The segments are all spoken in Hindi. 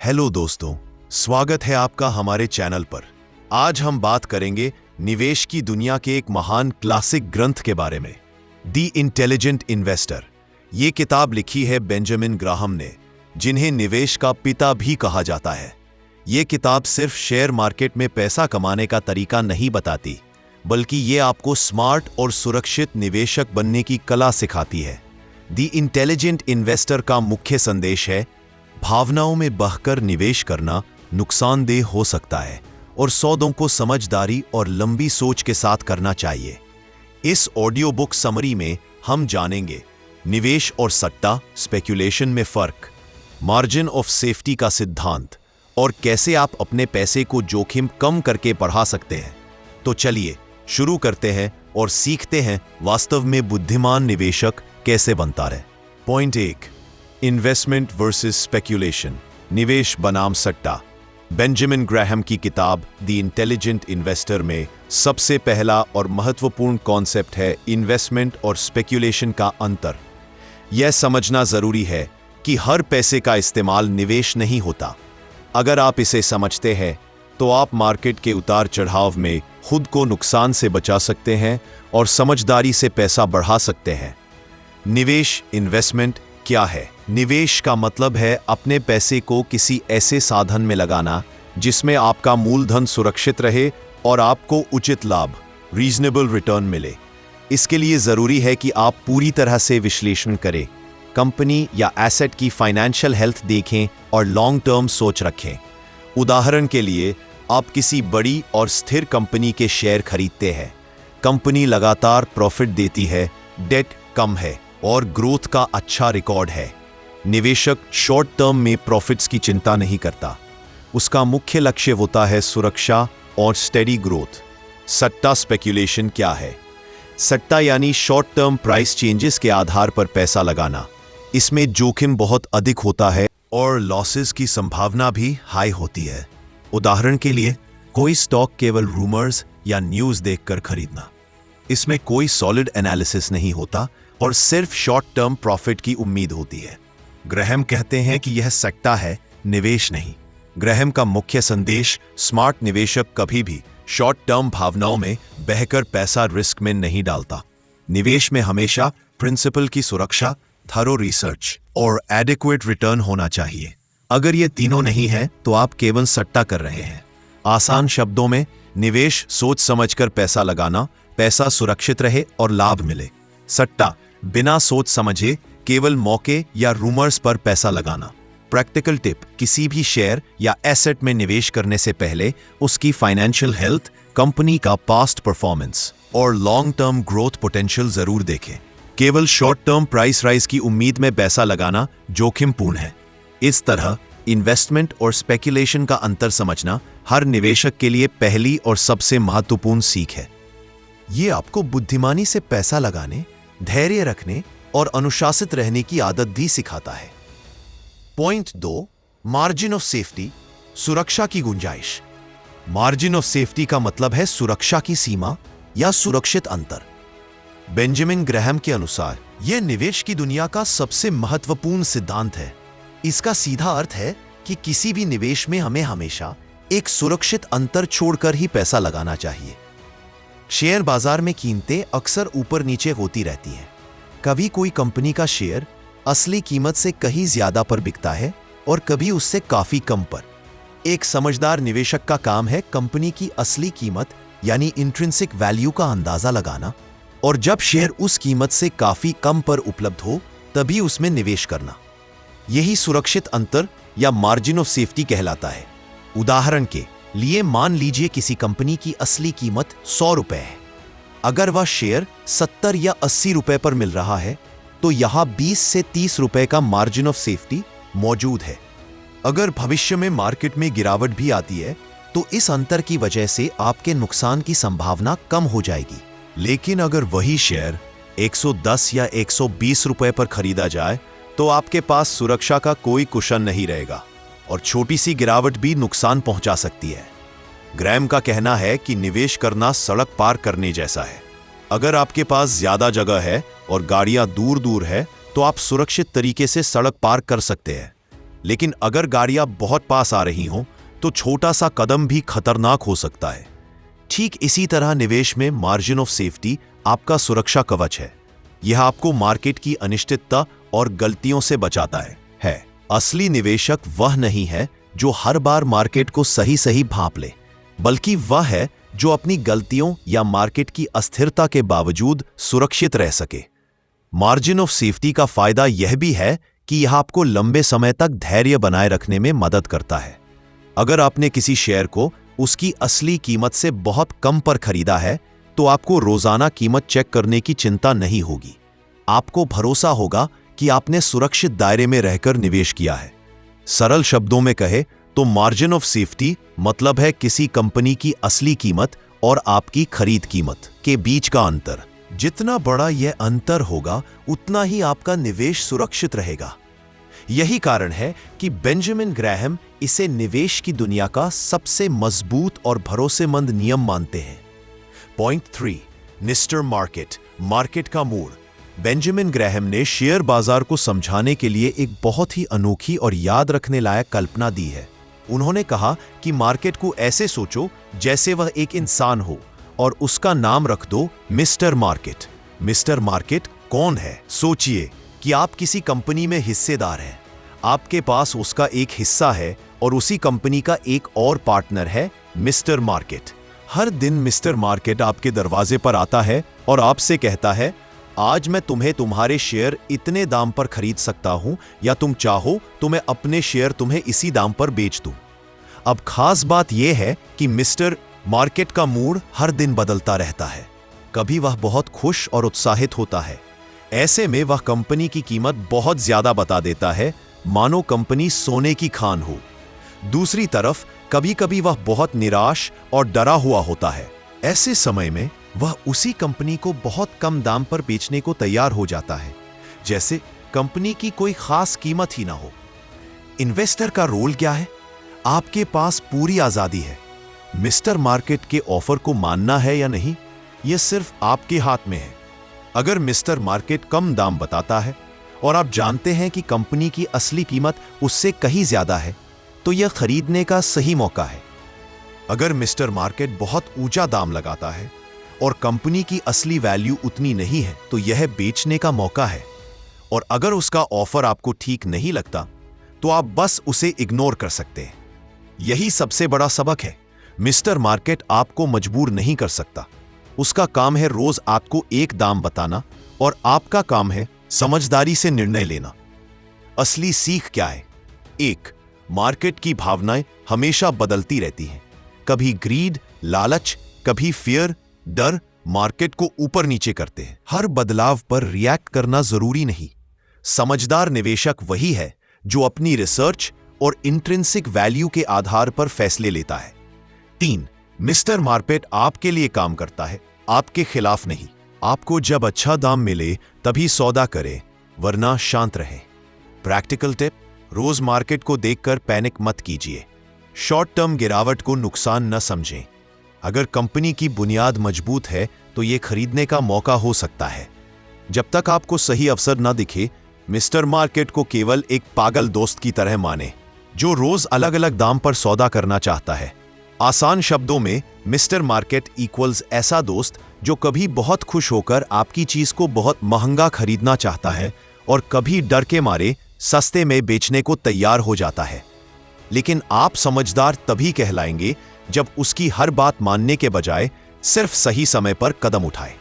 हेलो दोस्तों, स्वागत है आपका हमारे चैनल पर। आज हम बात करेंगे निवेश की दुनिया के एक महान क्लासिक ग्रंथ के बारे में, द इंटेलिजेंट इन्वेस्टर। ये किताब लिखी है बेंजामिन ग्राहम ने, जिन्हें निवेश का पिता भी कहा जाता है। ये किताब सिर्फ शेयर मार्केट में पैसा कमाने का तरीका नहीं बताती, बल्कि ये आपको स्मार्ट और सुरक्षित निवेशक बनने की कला सिखाती है। द इंटेलिजेंट इन्वेस्टर का मुख्य संदेश है, भावनाओं में बहकर निवेश करना नुकसानदेह हो सकता है और सौदों को समझदारी और लंबी सोच के साथ करना चाहिए। इस ऑडियो बुक समरी में हम जानेंगे निवेश और सट्टा स्पेक्यूलेशन में फर्क, मार्जिन ऑफ सेफ्टी का सिद्धांत और कैसे आप अपने पैसे को जोखिम कम करके बढ़ा सकते हैं। तो चलिए शुरू करते हैं और सीखते हैं वास्तव में बुद्धिमान निवेशक कैसे बनता रहे। पॉइंट 1, इन्वेस्टमेंट वर्सेस स्पेक्यूलेशन, निवेश बनाम सट्टा। बेंजामिन ग्राहम की किताब द इंटेलिजेंट इन्वेस्टर में सबसे पहला और महत्वपूर्ण कॉन्सेप्ट है इन्वेस्टमेंट और स्पेक्यूलेशन का अंतर। यह समझना जरूरी है कि हर पैसे का इस्तेमाल निवेश नहीं होता। अगर आप इसे समझते हैं तो आप मार्केट के उतार चढ़ाव में खुद को नुकसान से बचा सकते हैं और समझदारी से पैसा बढ़ा सकते हैं। निवेश इन्वेस्टमेंट क्या है? निवेश का मतलब है अपने पैसे को किसी ऐसे साधन में लगाना जिसमें आपका मूलधन सुरक्षित रहे और आपको उचित लाभ रीजनेबल रिटर्न मिले। इसके लिए जरूरी है कि आप पूरी तरह से विश्लेषण करें, कंपनी या एसेट की फाइनेंशियल हेल्थ देखें और लॉन्ग टर्म सोच रखें। उदाहरण के लिए, आप किसी बड़ी और स्थिर कंपनी के शेयर खरीदते हैं। कंपनी लगातार प्रॉफिट देती है, डेट कम है और ग्रोथ का अच्छा रिकॉर्ड है। निवेशक शॉर्ट टर्म में प्रॉफिट्स की चिंता नहीं करता, उसका मुख्य लक्ष्य होता है सुरक्षा और स्टेडी ग्रोथ। सट्टा स्पेक्यूलेशन क्या है? सट्टा यानी शॉर्ट टर्म प्राइस चेंजेस के आधार पर पैसा लगाना। इसमें जोखिम बहुत अधिक होता है और लॉसेस की संभावना भी हाई होती है। उदाहरण के लिए, कोई स्टॉक केवल रूमर्स या न्यूज़ देखकर खरीदना। इसमें कोई सॉलिड एनालिसिस नहीं होता और सिर्फ शॉर्ट टर्म प्रॉफिट की उम्मीद होती है। ग्राहम कहते हैं कि यह सट्टा है, निवेश नहीं। ग्राहम का मुख्य संदेश, स्मार्ट निवेशक कभी भी शॉर्ट टर्म भावनाओं में बहकर पैसा रिस्क में नहीं डालता। निवेश में हमेशा प्रिंसिपल की सुरक्षा, थरो रिसर्च और एडिक्वेट रिटर्न होना चाहिए। अगर ये तीनों नहीं है तो आप केवल सट्टा कर रहे हैं। आसान शब्दों में, निवेश सोच समझकर पैसा लगाना, पैसा सुरक्षित रहे और लाभ मिले। सट्टा बिना सोच समझे केवल मौके या रूमर्स पर पैसा लगाना। प्रैक्टिकल टिप, किसी भी शेयर या एसेट में निवेश करने से पहले उसकी फाइनेंशियल हेल्थ, कंपनी का पास्ट परफॉर्मेंस और लॉन्ग टर्म ग्रोथ पोटेंशियल जरूर देखें। केवल शॉर्ट टर्म प्राइस राइज की उम्मीद में पैसा लगाना जोखिमपूर्ण है। इस तरह इन्वेस्टमेंट और स्पेक्यूलेशन का अंतर समझना हर निवेशक के लिए पहली और सबसे महत्वपूर्ण सीख है। ये आपको बुद्धिमानी से पैसा लगाने, धैर्य रखने और अनुशासित रहने की आदत भी सिखाता है। पॉइंट 2, मार्जिन ऑफ सेफ्टी, सुरक्षा की गुंजाइश। मार्जिन ऑफ सेफ्टी का मतलब है सुरक्षा की सीमा या सुरक्षित अंतर। बेंजामिन ग्राहम के अनुसार यह निवेश की दुनिया का सबसे महत्वपूर्ण सिद्धांत है। इसका सीधा अर्थ है कि किसी भी निवेश में हमें हमेशा एक सुरक्षित अंतर छोड़कर ही पैसा लगाना चाहिए। शेयर बाजार में कीमतें अक्सर ऊपर नीचे होती रहती हैं। कभी कोई कंपनी का शेयर असली कीमत से कहीं ज्यादा पर बिकता है और कभी उससे काफी कम पर। एक समझदार निवेशक का काम है कंपनी की असली कीमत यानी इंट्रिंसिक वैल्यू का अंदाजा लगाना और जब शेयर उस कीमत से काफी कम पर उपलब्ध हो तभी उसमें निवेश करना। यही सुरक्षित अंतर या मार्जिन ऑफ सेफ्टी कहलाता है। उदाहरण के लिए, मान लीजिए किसी कंपनी की असली कीमत 100 रुपए है। अगर वह शेयर 70 या 80 रुपए पर मिल रहा है तो यहां 20 से 30 रुपए का मार्जिन ऑफ सेफ्टी मौजूद है। अगर भविष्य में मार्केट में गिरावट भी आती है तो इस अंतर की वजह से आपके नुकसान की संभावना कम हो जाएगी। लेकिन अगर वही शेयर 110 या 120 रुपए पर खरीदा जाए तो आपके पास सुरक्षा का कोई कुशन नहीं रहेगा और छोटी सी गिरावट भी नुकसान पहुंचा सकती है। ग्राहम का कहना है कि निवेश करना सड़क पार करने जैसा है। अगर आपके पास ज्यादा जगह है और गाड़ियां दूर दूर है तो आप सुरक्षित तरीके से सड़क पार कर सकते हैं। लेकिन अगर गाड़ियां बहुत पास आ रही हों तो छोटा सा कदम भी खतरनाक हो सकता है। ठीक इसी तरह निवेश में मार्जिन ऑफ सेफ्टी आपका सुरक्षा कवच है। यह आपको मार्केट की अनिश्चितता और गलतियों से बचाता है। असली निवेशक वह नहीं है जो हर बार मार्केट को सही सही भांप ले, बल्कि वह है जो अपनी गलतियों या मार्केट की अस्थिरता के बावजूद सुरक्षित रह सके। मार्जिन ऑफ सेफ्टी का फायदा यह भी है कि यह आपको लंबे समय तक धैर्य बनाए रखने में मदद करता है। अगर आपने किसी शेयर को उसकी असली कीमत से बहुत कम पर खरीदा है तो आपको रोजाना कीमत चेक करने की चिंता नहीं होगी। आपको भरोसा होगा कि आपने सुरक्षित दायरे में रहकर निवेश किया है। सरल शब्दों में कहे तो मार्जिन ऑफ सेफ्टी मतलब है किसी कंपनी की असली कीमत और आपकी खरीद कीमत के बीच का अंतर। जितना बड़ा यह अंतर होगा उतना ही आपका निवेश सुरक्षित रहेगा। यही कारण है कि बेंजामिन ग्राहम इसे निवेश की दुनिया का सबसे मजबूत और भरोसेमंद नियम मानते हैं। पॉइंट 3, मिस्टर मार्केट, मार्केट का मूड। बेंजामिन ग्राहम ने शेयर बाजार को समझाने के लिए एक बहुत ही अनोखी और याद रखने लायक कल्पना दी है। उन्होंने कहा कि मार्केट को ऐसे सोचो जैसे वह एक इंसान हो और उसका नाम रख दो मिस्टर मार्केट। मिस्टर मार्केट कौन है? सोचिए कि आप किसी कंपनी में हिस्सेदार हैं। आपके पास उसका एक हिस्सा है और उसी कंपनी का एक और पार्टनर है मिस्टर मार्केट। हर दिन मिस्टर मार्केट आपके दरवाजे पर आता है और आपसे कहता है, आज मैं तुम्हें तुम्हारे शेयर इतने दाम पर खरीद सकता हूं या तुम चाहो तो मैं अपने शेयर तुम्हें इसी दाम पर बेच दूं। अब खास बात यह है कि मिस्टर मार्केट का मूड हर दिन बदलता रहता है। कभी वह बहुत खुश और उत्साहित होता है। ऐसे में वह कंपनी की कीमत बहुत ज्यादा बता देता है, मानो कंपनी सोने की खान हो। दूसरी तरफ कभी कभी वह बहुत निराश और डरा हुआ होता है। ऐसे समय में वह उसी कंपनी को बहुत कम दाम पर बेचने को तैयार हो जाता है, जैसे कंपनी की कोई खास कीमत ही ना हो। इन्वेस्टर का रोल क्या है? आपके पास पूरी आजादी है। मिस्टर मार्केट के ऑफर को मानना है या नहीं, यह सिर्फ आपके हाथ में है। अगर मिस्टर मार्केट कम दाम बताता है और आप जानते हैं कि कंपनी की असली कीमत उससे कहीं ज्यादा है, तो यह खरीदने का सही मौका है। अगर मिस्टर मार्केट बहुत ऊंचा दाम लगाता है और कंपनी की असली वैल्यू उतनी नहीं है, तो यह बेचने का मौका है। और अगर उसका ऑफर आपको ठीक नहीं लगता, तो आप बस उसे इग्नोर कर सकते हैं। यही सबसे बड़ा सबक है। मिस्टर मार्केट आपको मजबूर नहीं कर सकता। उसका काम है रोज आपको एक दाम बताना और आपका काम है समझदारी से निर्णय लेना। असली सीख क्या है? 1, मार्केट की भावनाएं हमेशा बदलती रहती हैं। कभी ग्रीड, लालच, कभी फियर, डर मार्केट को ऊपर नीचे करते हैं। हर बदलाव पर रिएक्ट करना जरूरी नहीं। समझदार निवेशक वही है जो अपनी रिसर्च और इंट्रिंसिक वैल्यू के आधार पर फैसले लेता है। 3, मिस्टर मार्केट आपके लिए काम करता है, आपके खिलाफ नहीं। आपको जब अच्छा दाम मिले तभी सौदा करें, वरना शांत रहें। प्रैक्टिकल टिप, रोज मार्केट को देखकर पैनिक मत कीजिए। शॉर्ट टर्म गिरावट को नुकसान न समझें। अगर कंपनी की बुनियाद मजबूत है तो यह खरीदने का मौका हो सकता है। जब तक आपको सही अवसर न दिखे, मिस्टर मार्केट को केवल एक पागल दोस्त की तरह माने, जो रोज अलग अलग दाम पर सौदा करना चाहता है। आसान शब्दों में, मिस्टर मार्केट इक्वल्स ऐसा दोस्त जो कभी बहुत खुश होकर आपकी चीज को बहुत महंगा खरीदना चाहता है और कभी डर के मारे सस्ते में बेचने को तैयार हो जाता है। लेकिन आप समझदार तभी कहलाएंगे जब उसकी हर बात मानने के बजाय सिर्फ सही समय पर कदम उठाए।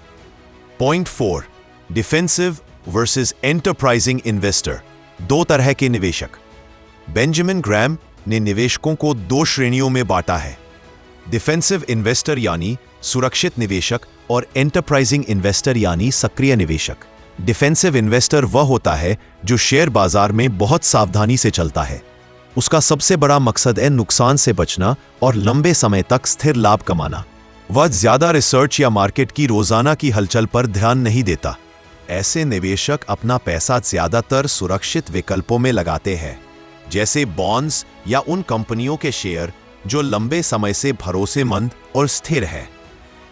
Point 4, defensive versus enterprising investor. 2 तरह के निवेशक। बेंजामिन ग्राहम ने निवेशकों को 2 श्रेणियों में बांटा है। डिफेंसिव इन्वेस्टर यानी सुरक्षित निवेशक और एंटरप्राइजिंग इन्वेस्टर यानी सक्रिय निवेशक। डिफेंसिव इन्वेस्टर वह होता है जो शेयर बाजार में बहुत सावधानी से चलता है। उसका सबसे बड़ा मकसद है नुकसान से बचना और लंबे समय तक स्थिर लाभ कमाना। वह ज्यादा रिसर्च या मार्केट की रोजाना की हलचल पर ध्यान नहीं देता। ऐसे निवेशक अपना पैसा ज्यादातर सुरक्षित विकल्पों में लगाते हैं, जैसे बॉन्ड्स या उन कंपनियों के शेयर जो लंबे समय से भरोसेमंद और स्थिर है।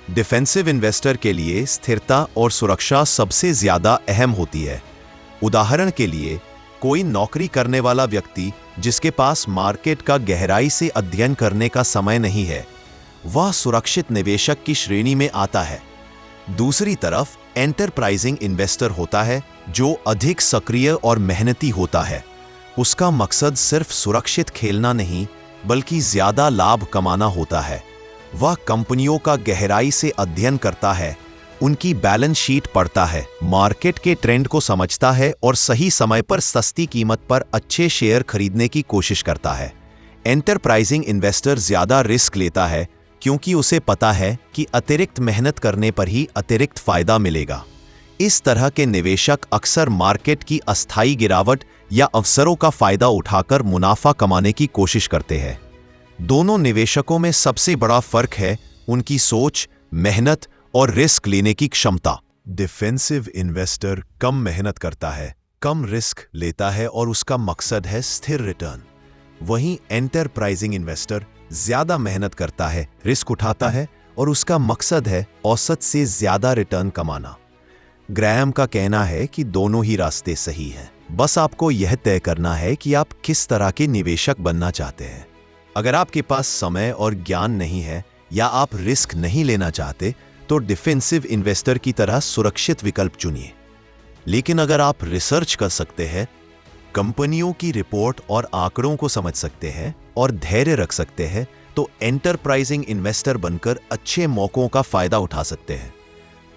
डिफेंसिव इन्वेस्टर के लिए स्थिरता और सुरक्षा सबसे ज्यादा अहम होती है। उदाहरण के लिए, कोई नौकरी करने वाला व्यक्ति जिसके पास मार्केट का गहराई से अध्ययन करने का समय नहीं है, वह सुरक्षित निवेशक की श्रेणी में आता है। दूसरी तरफ एंटरप्राइजिंग इन्वेस्टर होता है जो अधिक सक्रिय और मेहनती होता है। उसका मकसद सिर्फ सुरक्षित खेलना नहीं बल्कि ज्यादा लाभ कमाना होता है। वह कंपनियों का गहराई से अध्ययन करता है, उनकी बैलेंस शीट पढ़ता है, मार्केट के ट्रेंड को समझता है और सही समय पर सस्ती कीमत पर अच्छे शेयर खरीदने की कोशिश करता है। एंटरप्राइजिंग इन्वेस्टर ज्यादा रिस्क लेता है क्योंकि उसे पता है कि अतिरिक्त मेहनत करने पर ही अतिरिक्त फायदा मिलेगा। इस तरह के निवेशक अक्सर मार्केट की अस्थायी गिरावट या अवसरों का फायदा उठाकर मुनाफा कमाने की कोशिश करते हैं। दोनों निवेशकों में सबसे बड़ा फर्क है उनकी सोच, मेहनत और रिस्क लेने की क्षमता। डिफेंसिव इन्वेस्टर कम मेहनत करता है, कम रिस्क लेता है और उसका मकसद है स्थिर रिटर्न। वहीं एंटरप्राइजिंग इन्वेस्टर ज्यादा मेहनत करता है, रिस्क उठाता है और उसका मकसद है औसत से ज्यादा रिटर्न कमाना। ग्रैहम का कहना है कि दोनों ही रास्ते सही हैं, बस आपको यह तय करना है कि आप किस तरह के निवेशक बनना चाहते हैं। अगर आपके पास समय और ज्ञान नहीं है या आप रिस्क नहीं लेना चाहते तो डिफेंसिव इन्वेस्टर की तरह सुरक्षित विकल्प चुनिए। लेकिन अगर आप रिसर्च कर सकते हैं, कंपनियों की रिपोर्ट और आंकड़ों को समझ सकते हैं और धैर्य रख सकते हैं तो एंटरप्राइजिंग इन्वेस्टर बनकर अच्छे मौकों का फायदा उठा सकते हैं।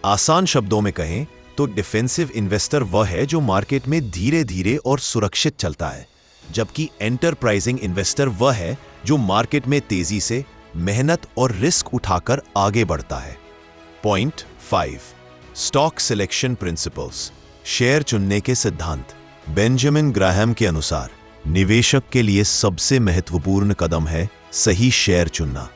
आसान शब्दों में कहें तो डिफेंसिव इन्वेस्टर वह है जो मार्केट में धीरे धीरे और सुरक्षित चलता है, जबकि एंटरप्राइजिंग इन्वेस्टर वह है जो मार्केट में तेजी से मेहनत और रिस्क उठाकर आगे बढ़ता है। Point 5, stock selection principles, share चुनने के सिद्धांत। बेंजामिन ग्राहम के अनुसार निवेशक के लिए सबसे महत्वपूर्ण कदम है सही शेयर चुनना।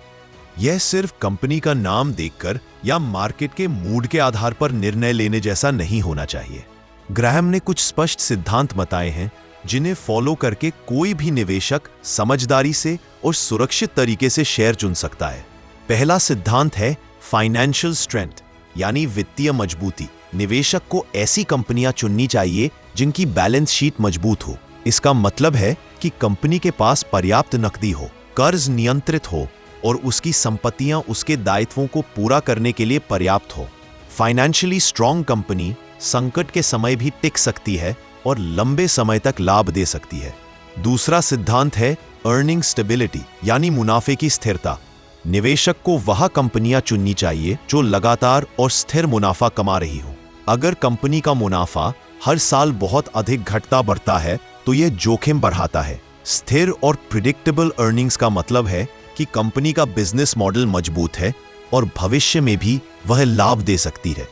यह सिर्फ कंपनी का नाम देखकर या मार्केट के मूड के आधार पर निर्णय लेने जैसा नहीं होना चाहिए। ग्राहम ने कुछ स्पष्ट सिद्धांत बताए हैं जिन्हें फॉलो करके कोई भी निवेशक समझदारी से और सुरक्षित तरीके से शेयर चुन सकता है। पहला सिद्धांत है फाइनेंशियल स्ट्रेंथ, यानी वित्तीय मजबूती। निवेशक को ऐसी कंपनियां चुननी चाहिए जिनकी बैलेंस शीट मजबूत हो। इसका मतलब है कि कंपनी के पास पर्याप्त नकदी हो, कर्ज नियंत्रित हो और उसकी संपत्तियां उसके दायित्वों को पूरा करने के लिए पर्याप्त हो। फाइनेंशियली स्ट्रांग कंपनी संकट के समय भी टिक सकती है और लंबे समय तक लाभ दे सकती है। दूसरा सिद्धांत है अर्निंग स्टेबिलिटी, यानी मुनाफे की स्थिरता। निवेशक को वह कंपनियां चुननी चाहिए जो लगातार और स्थिर मुनाफा कमा रही हो। अगर कंपनी का मुनाफा हर साल बहुत अधिक घटता बढ़ता है तो यह जोखिम बढ़ाता है। स्थिर और प्रिडिक्टेबल अर्निंग्स का मतलब है कि कंपनी का बिजनेस मॉडल मजबूत है और भविष्य में भी वह लाभ दे सकती है।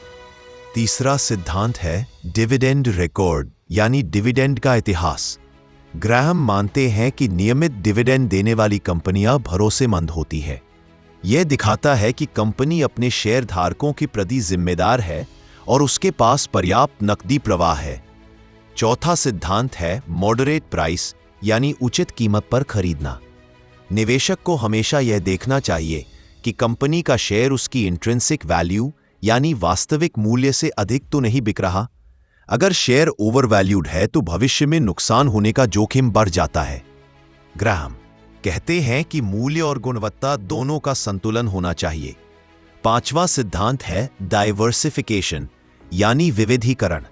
तीसरा सिद्धांत है डिविडेंड रिकॉर्ड, यानी डिविडेंड का इतिहास। ग्राहम मानते हैं कि नियमित डिविडेंड देने वाली कंपनियां भरोसेमंद होती है। यह दिखाता है कि कंपनी अपने शेयर धारकों के प्रति जिम्मेदार है और उसके पास पर्याप्त नकदी प्रवाह है। चौथा सिद्धांत है मॉडरेट प्राइस, यानी उचित कीमत पर खरीदना। निवेशक को हमेशा यह देखना चाहिए कि कंपनी का शेयर उसकी इंट्रिंसिक वैल्यू यानी वास्तविक मूल्य से अधिक तो नहीं बिक रहा। अगर शेयर ओवरवैल्यूड है तो भविष्य में नुकसान होने का जोखिम बढ़ जाता है। ग्राहम कहते हैं कि मूल्य और गुणवत्ता दोनों का संतुलन होना चाहिए। पांचवा सिद्धांत है डाइवर्सिफिकेशन, यानी विविधीकरण।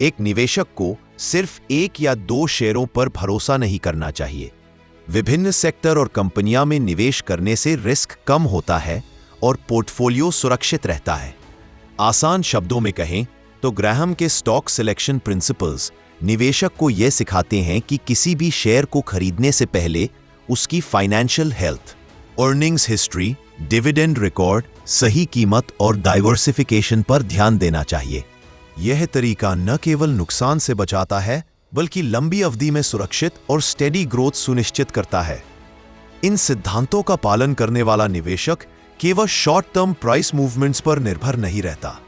एक निवेशक को सिर्फ एक या दो शेयरों पर भरोसा नहीं करना चाहिए। विभिन्न सेक्टर और कंपनियां में निवेश करने से रिस्क कम होता है और पोर्टफोलियो सुरक्षित रहता है। आसान शब्दों में कहें तो ग्राहम के स्टॉक सिलेक्शन प्रिंसिपल्स निवेशक को यह सिखाते हैं कि किसी भी शेयर को खरीदने से पहले उसकी financial health, earnings history, dividend record, सही कीमत और डाइवर्सिफिकेशन पर ध्यान देना चाहिए। यह तरीका न केवल नुकसान से बचाता है बल्कि लंबी अवधि में सुरक्षित और स्टेडी ग्रोथ सुनिश्चित करता है। इन सिद्धांतों का पालन करने वाला निवेशक केवल शॉर्ट टर्म प्राइस मूवमेंट्स पर निर्भर नहीं रहता।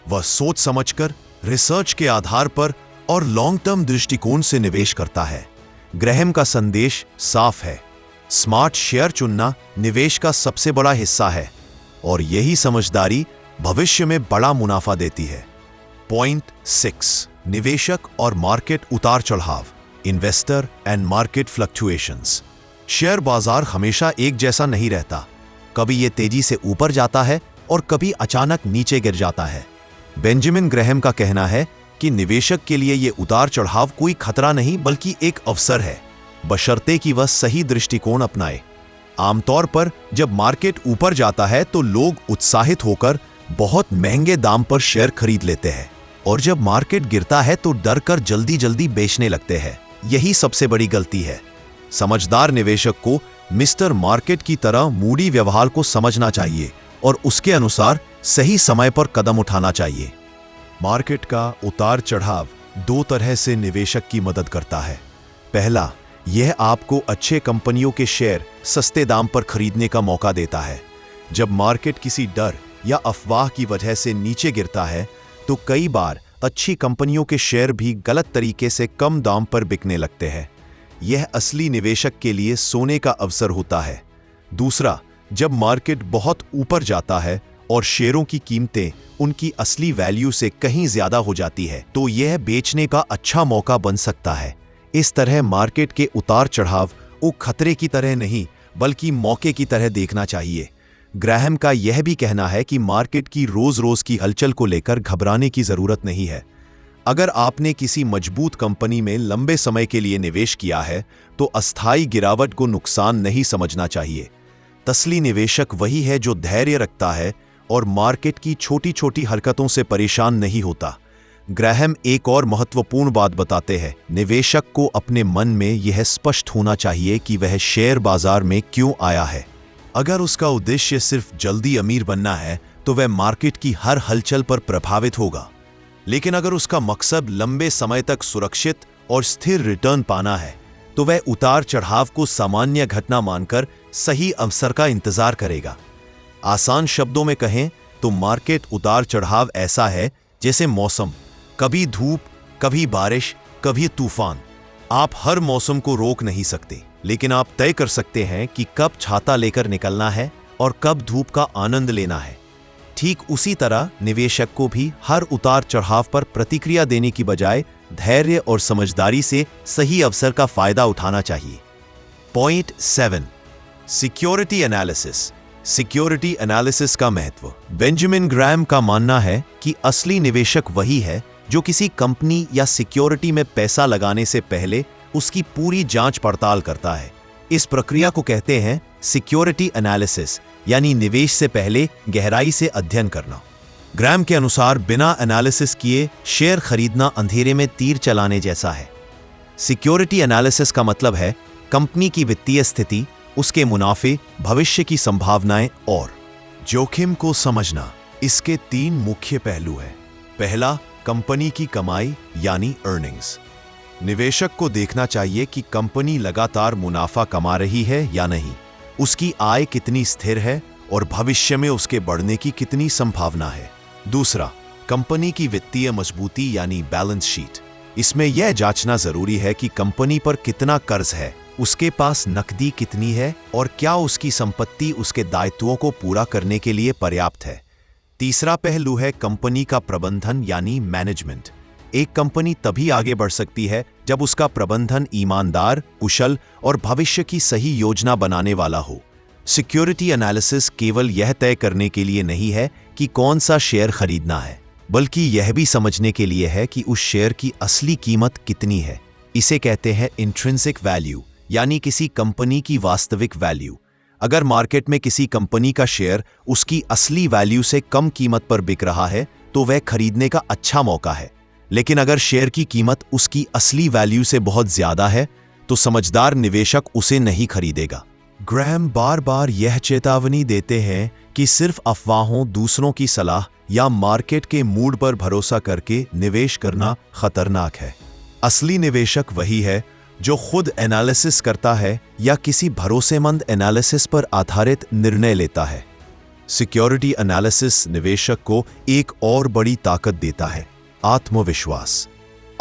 वह सोच समझकर, रिसर्च के आधार पर और लॉन्ग टर्म दृष्टिकोण से निवेश करता है। ग्राहम का संदेश साफ है, स्मार्ट शेयर चुनना निवेश का सबसे बड़ा हिस्सा है और यही समझदारी भविष्य में बड़ा मुनाफा देती है। पॉइंट 6, निवेशक और मार्केट उतार चढ़ाव। Investor and market fluctuations. Share बाजार हमेशा एक जैसा नहीं रहता। कभी ये तेजी से ऊपर जाता है और कभी अचानक नीचे गिर जाता है। बेंजामिन ग्रैहम का कहना है कि निवेशक के लिए ये उतार चढ़ाव कोई खतरा नहीं बल्कि एक अवसर है, बशर्ते कि वह सही दृष्टिकोण अपनाए। आमतौर पर जब मार्केट ऊपर जाता है तो लोग उत्साहित होकर बहुत महंगे दाम पर शेयर खरीद लेते हैं और जब मार्केट गिरता है तो डर कर जल्दी जल्दी बेचने लगते हैं। यही सबसे बड़ी गलती है। समझदार निवेशक को मिस्टर मार्केट की तरह मूडी व्यवहार को समझना चाहिए और उसके अनुसार सही समय पर कदम उठाना चाहिए। मार्केट का उतार चढ़ाव दो तरह से निवेशक की मदद करता है। पहला, यह आपको अच्छे कंपनियों के शेयर सस्ते दाम पर खरीदने का मौका देता है। जब मार्केट किसी डर या अफवाह की वजह से नीचे गिरता है तो कई बार अच्छी कंपनियों के शेयर भी गलत तरीके से कम दाम पर बिकने लगते हैं। यह असली निवेशक के लिए सोने का अवसर होता है। दूसरा, जब मार्केट बहुत ऊपर जाता है और शेयरों की कीमतें उनकी असली वैल्यू से कहीं ज्यादा हो जाती है तो यह बेचने का अच्छा मौका बन सकता है। इस तरह मार्केट के उतार चढ़ाव को खतरे की तरह नहीं बल्कि मौके की तरह देखना चाहिए। ग्रैहम का यह भी कहना है कि मार्केट की रोज रोज की हलचल को लेकर घबराने की जरूरत नहीं है। अगर आपने किसी मजबूत कंपनी में लंबे समय के लिए निवेश किया है तो अस्थायी गिरावट को नुकसान नहीं समझना चाहिए। असली निवेशक वही है जो धैर्य रखता है और मार्केट की छोटी छोटी हरकतों से परेशान नहीं होता। ग्रैहम एक और महत्वपूर्ण बात बताते हैं। निवेशक को अपने मन में यह स्पष्ट होना चाहिए कि वह शेयर बाजार में क्यों आया है। अगर उसका उद्देश्य सिर्फ जल्दी अमीर बनना है तो वह मार्केट की हर हलचल पर प्रभावित होगा। लेकिन अगर उसका मकसद लंबे समय तक सुरक्षित और स्थिर रिटर्न पाना है तो वह उतार चढ़ाव को सामान्य घटना मानकर सही अवसर का इंतजार करेगा। आसान शब्दों में कहें तो मार्केट उतार चढ़ाव ऐसा है जैसे मौसम, कभी धूप, कभी बारिश, कभी तूफान। आप हर मौसम को रोक नहीं सकते, लेकिन आप तय कर सकते हैं कि कब छाता लेकर निकलना है और कब धूप का आनंद लेना है। ठीक उसी तरह निवेशक को भी हर उतार चढ़ाव पर प्रतिक्रिया देने की बजाय धैर्य और समझदारी से सही अवसर का फायदा उठाना चाहिए। Point 7, security analysis. Security analysis का महत्व। बेंजामिन ग्रैहम का मानना है कि असली निवेशक वही है जो किसी कंपनी या सिक्योरिटी में पैसा लगाने से पहले उसकी पूरी जांच पड़ताल करता है। इस प्रक्रिया को कहते हैं सिक्योरिटी एनालिसिस, यानी निवेश से पहले गहराई से अध्ययन करना। ग्रैहम के अनुसार बिना एनालिसिस किए शेयर खरीदना अंधेरे में तीर चलाने जैसा है। सिक्योरिटी एनालिसिस का मतलब है कंपनी की वित्तीय स्थिति, उसके मुनाफे, भविष्य की संभावनाएं और जोखिम को समझना। इसके 3 मुख्य पहलू हैं। पहला, कंपनी की कमाई यानी अर्निंग्स। निवेशक को देखना चाहिए कि कंपनी लगातार मुनाफा कमा रही है या नहीं, उसकी आय कितनी स्थिर है और भविष्य में उसके बढ़ने की कितनी संभावना है। दूसरा, कंपनी की वित्तीय मजबूती यानी बैलेंस शीट। इसमें यह जांचना जरूरी है कि कंपनी पर कितना कर्ज है, उसके पास नकदी कितनी है और क्या उसकी संपत्ति उसके दायित्वों को पूरा करने के लिए पर्याप्त है। तीसरा पहलू है कंपनी का प्रबंधन यानी मैनेजमेंट। एक कंपनी तभी आगे बढ़ सकती है जब उसका प्रबंधन ईमानदार, कुशल और भविष्य की सही योजना बनाने वाला हो। सिक्योरिटी एनालिसिस केवल यह तय करने के लिए नहीं है कि कौन सा शेयर खरीदना है, बल्कि यह भी समझने के लिए है कि उस शेयर की असली कीमत कितनी है। इसे कहते हैं इंट्रिंसिक वैल्यू, यानी किसी कंपनी की वास्तविक वैल्यू। अगर मार्केट में किसी कंपनी का शेयर उसकी असली वैल्यू से कम कीमत पर बिक रहा है तो वह खरीदने का अच्छा मौका है। लेकिन अगर शेयर की कीमत उसकी असली वैल्यू से बहुत ज्यादा है तो समझदार निवेशक उसे नहीं खरीदेगा। ग्रैहम बार बार यह चेतावनी देते हैं कि सिर्फ अफवाहों, दूसरों की सलाह या मार्केट के मूड पर भरोसा करके निवेश करना खतरनाक है। असली निवेशक वही है जो खुद एनालिसिस करता है या किसी भरोसेमंद एनालिसिस पर आधारित निर्णय लेता है। सिक्योरिटी एनालिसिस निवेशक को एक और बड़ी ताकत देता है, आत्मविश्वास।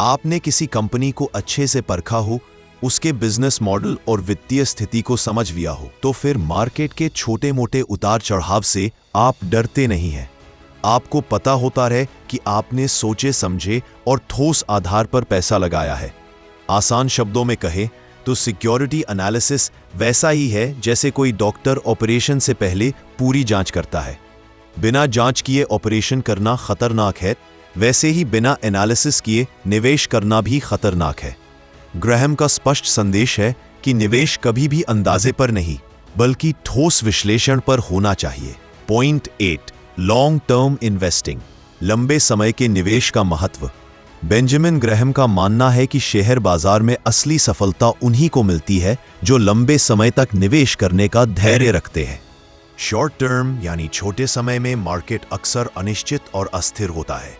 आपने किसी कंपनी को अच्छे से परखा हो, उसके बिजनेस मॉडल और वित्तीय स्थिति को समझ लिया हो, तो फिर मार्केट के छोटे मोटे उतार चढ़ाव से आप डरते नहीं हैं। आपको पता होता रहे कि आपने सोचे समझे और ठोस आधार पर पैसा लगाया है। आसान शब्दों में कहें तो सिक्योरिटी एनालिसिस वैसा ही है जैसे कोई डॉक्टर ऑपरेशन से पहले पूरी जांच करता है। बिना जांच किए ऑपरेशन करना खतरनाक है, वैसे ही बिना एनालिसिस किए निवेश करना भी खतरनाक है। ग्रैहम का स्पष्ट संदेश है कि निवेश कभी भी अंदाजे पर नहीं बल्कि ठोस विश्लेषण पर होना चाहिए। पॉइंट 8, लॉन्ग टर्म इन्वेस्टिंग, लंबे समय के निवेश का महत्व। बेंजामिन ग्रैहम का मानना है कि शेयर बाजार में असली सफलता उन्हीं को मिलती है जो लंबे समय तक निवेश करने का धैर्य रखते हैं। शॉर्ट टर्म यानी छोटे समय में मार्केट अक्सर अनिश्चित और अस्थिर होता है।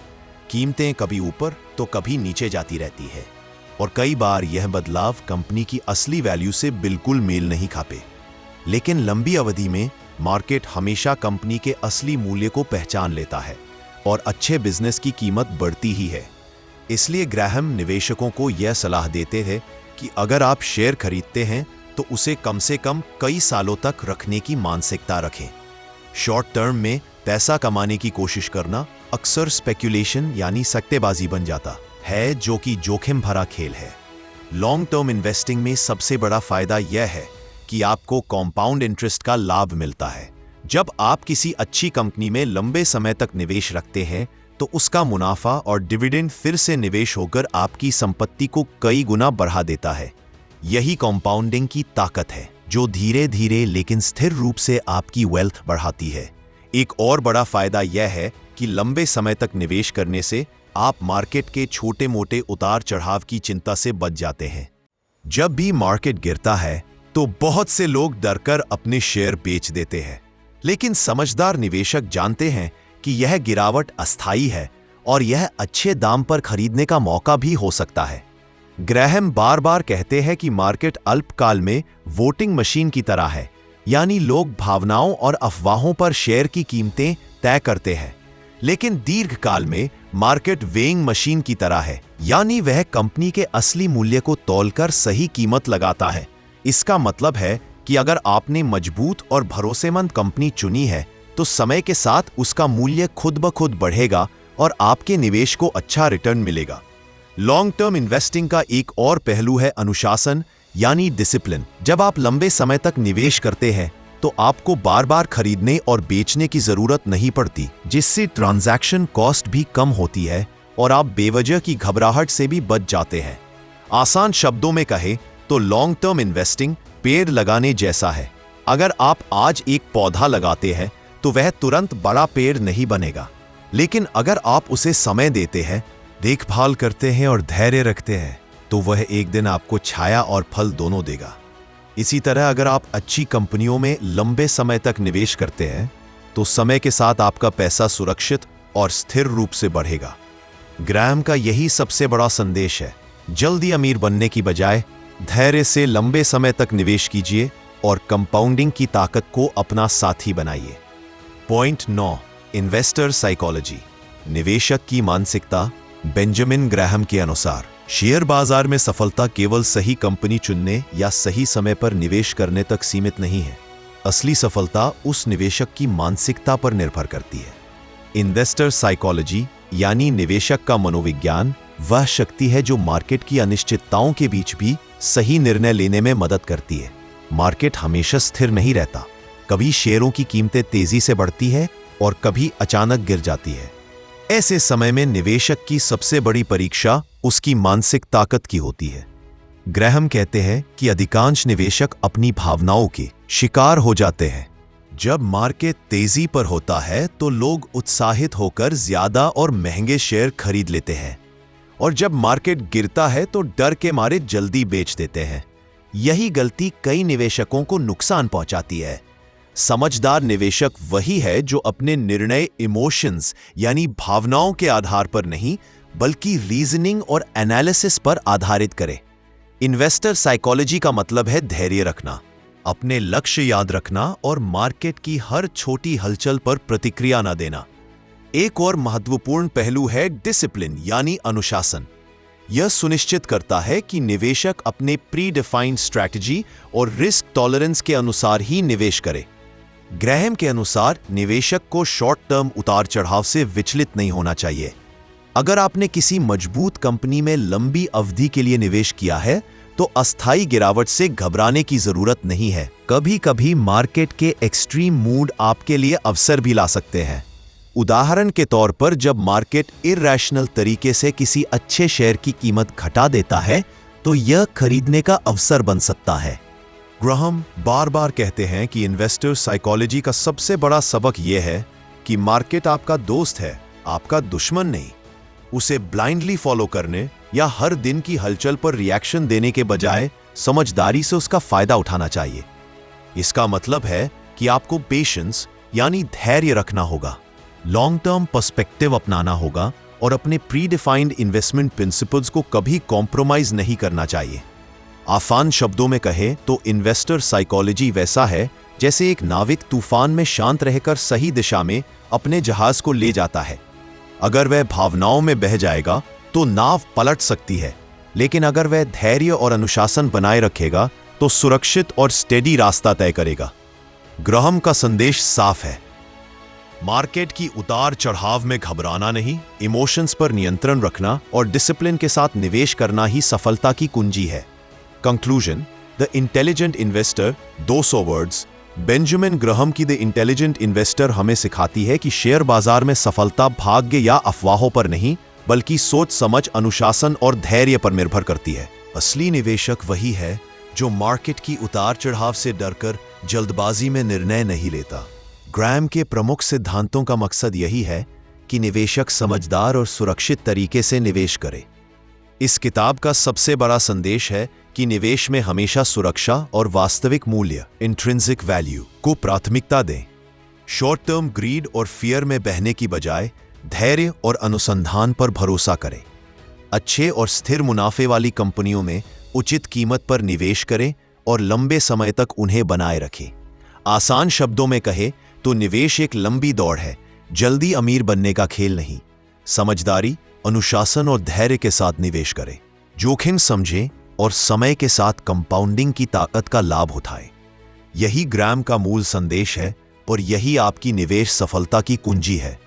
कीमतें कभी ऊपर तो कभी नीचे जाती रहती है और कई बार यह बदलाव कंपनी की असली वैल्यू से बिल्कुल मेल नहीं खाते। लेकिन लंबी अवधि में मार्केट हमेशा कंपनी के असली मूल्य को पहचान लेता है और अच्छे बिजनेस की कीमत बढ़ती ही है। इसलिए ग्रैहम निवेशकों को यह सलाह देते हैं कि अगर आप शेयर खरीदते हैं तो उसे कम से कम कई सालों तक रखने की मानसिकता रखें। शॉर्ट टर्म में पैसा कमाने की कोशिश करना अक्सर स्पेक्यूलेशन यानी सट्टेबाजी बन जाता है, जो कि जोखिम भरा खेल है। लॉन्ग टर्म इन्वेस्टिंग में सबसे बड़ा फायदा यह है कि आपको कंपाउंड इंटरेस्ट का लाभ मिलता है। जब आप किसी अच्छी कंपनी में लंबे समय तक निवेश रखते हैं तो उसका मुनाफा और डिविडेंड फिर से निवेश होकर आपकी संपत्ति को कई गुना बढ़ा देता है। यही कंपाउंडिंग की ताकत है जो धीरे धीरे लेकिन स्थिर रूप से आपकी वेल्थ बढ़ाती है। एक और बड़ा फायदा यह है कि लंबे समय तक निवेश करने से आप मार्केट के छोटे मोटे उतार चढ़ाव की चिंता से बच जाते हैं। जब भी मार्केट गिरता है तो बहुत से लोग डरकर अपने शेयर बेच देते हैं, लेकिन समझदार निवेशक जानते हैं कि यह गिरावट अस्थायी है और यह अच्छे दाम पर खरीदने का मौका भी हो सकता है। ग्रैहम बार बार कहते हैं कि मार्केट अल्पकाल में वोटिंग मशीन की तरह है, यानी लोग भावनाओं और अफवाहों पर शेयर की कीमतें तय करते हैं, लेकिन दीर्घकाल में मार्केट वेइंग मशीन की तरह है, यानी वह कंपनी के असली मूल्य को तौलकर सही कीमत लगाता है। इसका मतलब है कि अगर आपने मजबूत और भरोसेमंद कंपनी चुनी है तो समय के साथ उसका मूल्य खुद ब खुद बढ़ेगा और आपके निवेश को अच्छा रिटर्न मिलेगा। लॉन्ग टर्म इन्वेस्टिंग का एक और पहलू है अनुशासन यानी डिसिप्लिन। जब आप लंबे समय तक निवेश करते हैं तो आपको बार बार खरीदने और बेचने की जरूरत नहीं पड़ती, जिससे ट्रांजैक्शन कॉस्ट भी कम होती है और आप बेवजह की घबराहट से भी बच जाते हैं। आसान शब्दों में कहें तो लॉन्ग टर्म इन्वेस्टिंग पेड़ लगाने जैसा है। अगर आप आज एक पौधा लगाते हैं तो वह तुरंत बड़ा पेड़ नहीं बनेगा, लेकिन अगर आप उसे समय देते हैं, देखभाल करते हैं और धैर्य रखते हैं तो वह एक दिन आपको छाया और फल दोनों देगा। इसी तरह अगर आप अच्छी कंपनियों में लंबे समय तक निवेश करते हैं तो समय के साथ आपका पैसा सुरक्षित और स्थिर रूप से बढ़ेगा। ग्रैहम का यही सबसे बड़ा संदेश है। जल्दी अमीर बनने की बजाय धैर्य से लंबे समय तक निवेश कीजिए और कंपाउंडिंग की ताकत को अपना साथी बनाइए। पॉइंट 9, इन्वेस्टर साइकोलॉजी, निवेशक की मानसिकता। बेंजामिन ग्रैहम के अनुसार शेयर बाजार में सफलता केवल सही कंपनी चुनने या सही समय पर निवेश करने तक सीमित नहीं है। असली सफलता उस निवेशक की मानसिकता पर निर्भर करती है। इन्वेस्टर साइकोलॉजी यानी निवेशक का मनोविज्ञान वह शक्ति है जो मार्केट की अनिश्चितताओं के बीच भी सही निर्णय लेने में मदद करती है। मार्केट हमेशा स्थिर नहीं रहता, कभी शेयरों की कीमतें तेजी से बढ़ती है और कभी अचानक गिर जाती है। ऐसे समय में निवेशक की सबसे बड़ी परीक्षा उसकी मानसिक ताकत की होती है। ग्रैहम कहते हैं कि अधिकांश निवेशक अपनी भावनाओं के शिकार हो जाते हैं। जब मार्केट तेजी पर होता है तो लोग उत्साहित होकर ज्यादा और महंगे शेयर खरीद लेते हैं, और जब मार्केट गिरता है तो डर के मारे जल्दी बेच देते हैं। यही गलती कई निवेशकों को नुकसान पहुंचाती है। समझदार निवेशक वही है जो अपने निर्णय इमोशंस यानी भावनाओं के आधार पर नहीं बल्कि रीजनिंग और एनालिसिस पर आधारित करे। इन्वेस्टर साइकोलॉजी का मतलब है धैर्य रखना, अपने लक्ष्य याद रखना और मार्केट की हर छोटी हलचल पर प्रतिक्रिया न देना। एक और महत्वपूर्ण पहलू है डिसिप्लिन यानी अनुशासन। यह सुनिश्चित करता है कि निवेशक अपने प्री डिफाइंड स्ट्रैटेजी और रिस्क टॉलरेंस के अनुसार ही निवेश करे। ग्रैहम के अनुसार निवेशक को शॉर्ट टर्म उतार चढ़ाव से विचलित नहीं होना चाहिए। अगर आपने किसी मजबूत कंपनी में लंबी अवधि के लिए निवेश किया है तो अस्थायी गिरावट से घबराने की जरूरत नहीं है। कभी कभी मार्केट के एक्सट्रीम मूड आपके लिए अवसर भी ला सकते हैं। उदाहरण के तौर पर जब मार्केट इरैशनल तरीके से किसी अच्छे शेयर की कीमत घटा देता है तो यह खरीदने का अवसर बन सकता है। ग्राहम बार बार कहते हैं कि इन्वेस्टर साइकोलॉजी का सबसे बड़ा सबक यह है कि मार्केट आपका दोस्त है, आपका दुश्मन नहीं। उसे ब्लाइंडली फॉलो करने या हर दिन की हलचल पर रिएक्शन देने के बजाय समझदारी से उसका फायदा उठाना चाहिए। इसका मतलब है कि आपको पेशेंस यानी धैर्य रखना होगा, लॉन्ग टर्म पर्सपेक्टिव अपनाना होगा और अपने प्री डिफाइंड इन्वेस्टमेंट प्रिंसिपल्स को कभी कॉम्प्रोमाइज नहीं करना चाहिए। आसान शब्दों में कहें तो इन्वेस्टर साइकोलॉजी वैसा है जैसे एक नाविक तूफान में शांत रहकर सही दिशा में अपने जहाज को ले जाता है। अगर वह भावनाओं में बह जाएगा तो नाव पलट सकती है, लेकिन अगर वह धैर्य और अनुशासन बनाए रखेगा तो सुरक्षित और स्टेडी रास्ता तय करेगा। ग्राहम का संदेश साफ है, मार्केट की उतार चढ़ाव में घबराना नहीं, इमोशंस पर नियंत्रण रखना और डिसिप्लिन के साथ निवेश करना ही सफलता की कुंजी है। Conclusion, the intelligent investor, 200 words. Benjamin Graham की द इंटेलिजेंट इन्वेस्टर हमें सिखाती है कि शेयर बाजार में सफलता भाग्य या अफवाहों पर नहीं बल्कि सोच समझ, अनुशासन और धैर्य पर निर्भर करती है। असली निवेशक वही है जो मार्केट की उतार चढ़ाव से डरकर जल्दबाजी में निर्णय नहीं लेता। ग्राहम के प्रमुख सिद्धांतों का मकसद यही है कि निवेशक समझदार और सुरक्षित तरीके से निवेश करे। इस किताब का सबसे बड़ा संदेश है कि निवेश में हमेशा सुरक्षा और वास्तविक मूल्य, इंट्रिंसिक वैल्यू, को प्राथमिकता दें। शॉर्ट टर्म ग्रीड और फियर में बहने की बजाय धैर्य और अनुसंधान पर भरोसा करें। अच्छे और स्थिर मुनाफे वाली कंपनियों में उचित कीमत पर निवेश करें और लंबे समय तक उन्हें बनाए रखें। आसान शब्दों में कहें तो निवेश एक लंबी दौड़ है, जल्दी अमीर बनने का खेल नहीं। समझदारी, अनुशासन और धैर्य के साथ निवेश करें, जोखिम समझें और समय के साथ कंपाउंडिंग की ताकत का लाभ उठाएं। यही ग्राहम का मूल संदेश है और यही आपकी निवेश सफलता की कुंजी है।